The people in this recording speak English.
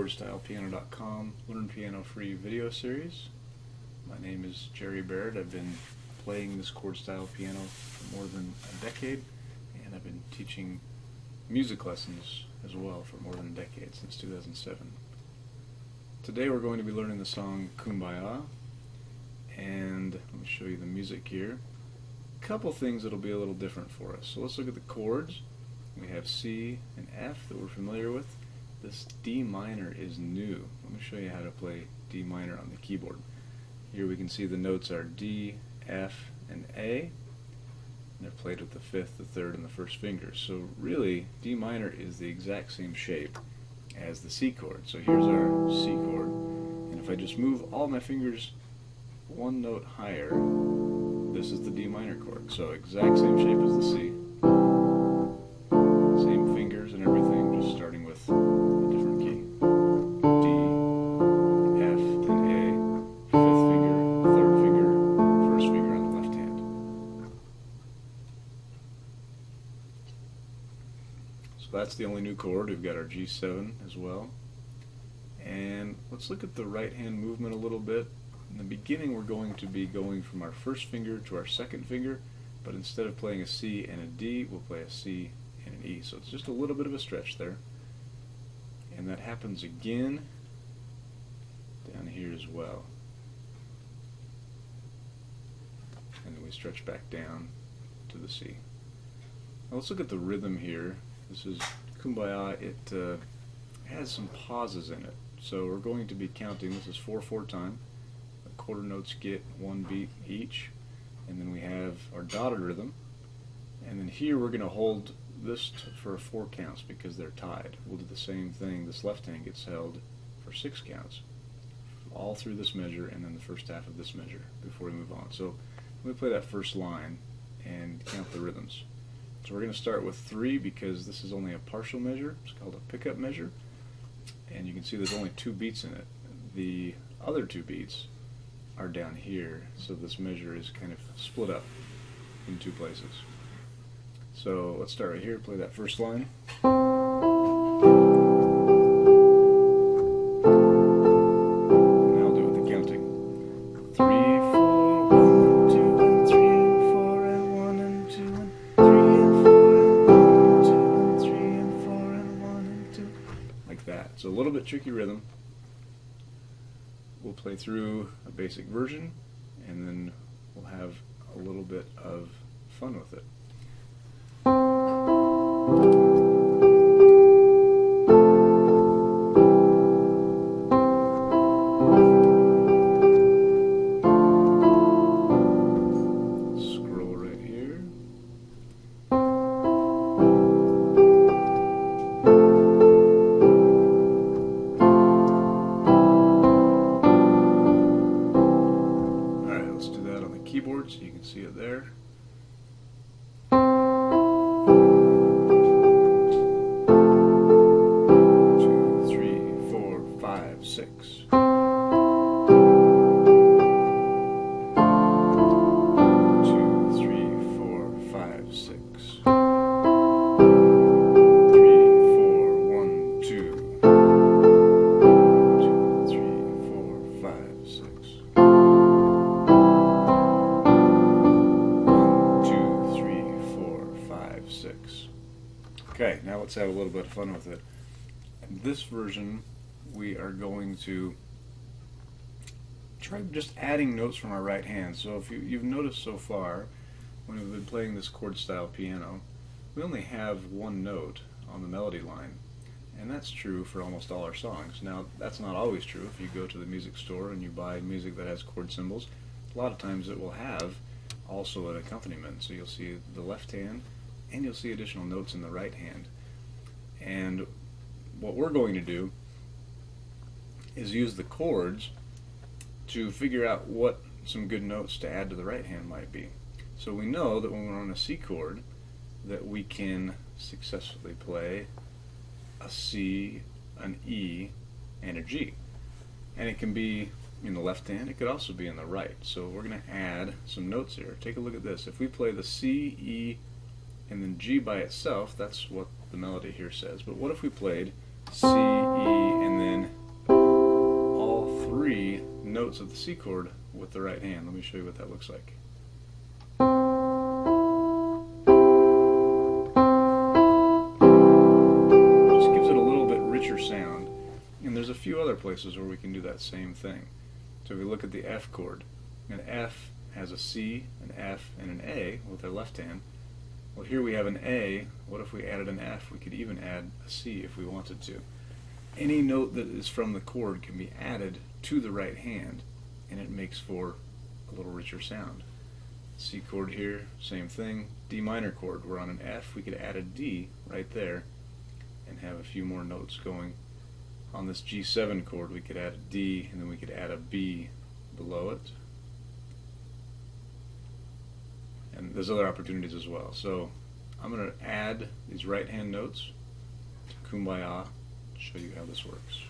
ChordStylePiano.com Learn Piano Free video series. My name is Jerry Baird. I've been playing this chord style piano for more than a decade, and I've been teaching music lessons as well for more than a decade, since 2007. Today we're going to be learning the song Kumbaya, and let me show you the music here. A couple things that'll be a little different for us. So let's look at the chords. We have C and F that we're familiar with. This D minor is new. Let me show you how to play D minor on the keyboard. Here we can see the notes are D, F, and A. And they're played with the fifth, the third, and the first finger. So really, D minor is the exact same shape as the C chord. So here's our C chord. And if I just move all my fingers one note higher, this is the D minor chord. So exact same shape as the C. Same fingers and everything, just starting with a different key. D, F, and A, fifth finger, third finger, first finger on the left hand. So that's the only new chord. We've got our G7 as well. And let's look at the right hand movement a little bit. In the beginning we're going to be going from our first finger to our second finger, but instead of playing a C and a D, we'll play a C and an E. So it's just a little bit of a stretch there. And that happens again down here as well. And then we stretch back down to the C. Now let's look at the rhythm here. This is Kumbaya. It has some pauses in it. So we're going to be counting. This is 4/4 time. The quarter notes get one beat each. And then we have our dotted rhythm. And then here we're going to hold this for 4 counts because they're tied. We'll do the same thing. This left hand gets held for 6 counts, all through this measure and then the first half of this measure before we move on. So let me play that first line and count the rhythms. So we're going to start with 3 because this is only a partial measure. It's called a pickup measure, and you can see there's only 2 beats in it. The other 2 beats are down here, so this measure is kind of split up in 2 places. So let's start right here, play that first line. And now I'll do it with the counting. 3, 4, 1, 2, and 3, and 4, and 1, and 2, and 3, and 4, and 1, and 2, and 3, and 4, and 1, and 2. Like that. So a little bit tricky rhythm. We'll play through a basic version, and then we'll have a little bit of fun with it. Scroll right here. Alright, let's do that on the keyboard so you can see it there. Six. 2, 3, 4, 5, 6. 3, 4, 1, 2. 2, 3, 4, 5, 6. 1, 2, 3, 4, 5, 6. Okay, now let's have a little bit of fun with it. In this version, we are going to try just adding notes from our right hand. So if you've noticed so far, when we've been playing this chord style piano, we only have one note on the melody line. And that's true for almost all our songs. Now, that's not always true. If you go to the music store and you buy music that has chord symbols, a lot of times it will have also an accompaniment. So you'll see the left hand, and you'll see additional notes in the right hand. And what we're going to do is use the chords to figure out what some good notes to add to the right hand might be. So we know that when we're on a C chord that we can successfully play a C, an E, and a G. And it can be in the left hand, it could also be in the right. So we're going to add some notes here. Take a look at this. If we play the C, E, and then G by itself, that's what the melody here says. But what if we played C, E, and then all three notes of the C chord with the right hand. Let me show you what that looks like. Just gives it a little bit richer sound. And there's a few other places where we can do that same thing. So if we look at the F chord, an F has a C, an F, and an A with our left hand. Well, here we have an A. What if we added an F? We could even add a C if we wanted to. Any note that is from the chord can be added to the right hand, and it makes for a little richer sound. C chord here, same thing. D minor chord, we're on an F. We could add a D right there and have a few more notes going. On this G7 chord, we could add a D, and then we could add a B below it. And there's other opportunities as well. So I'm going to add these right hand notes to Kumbaya to show you how this works.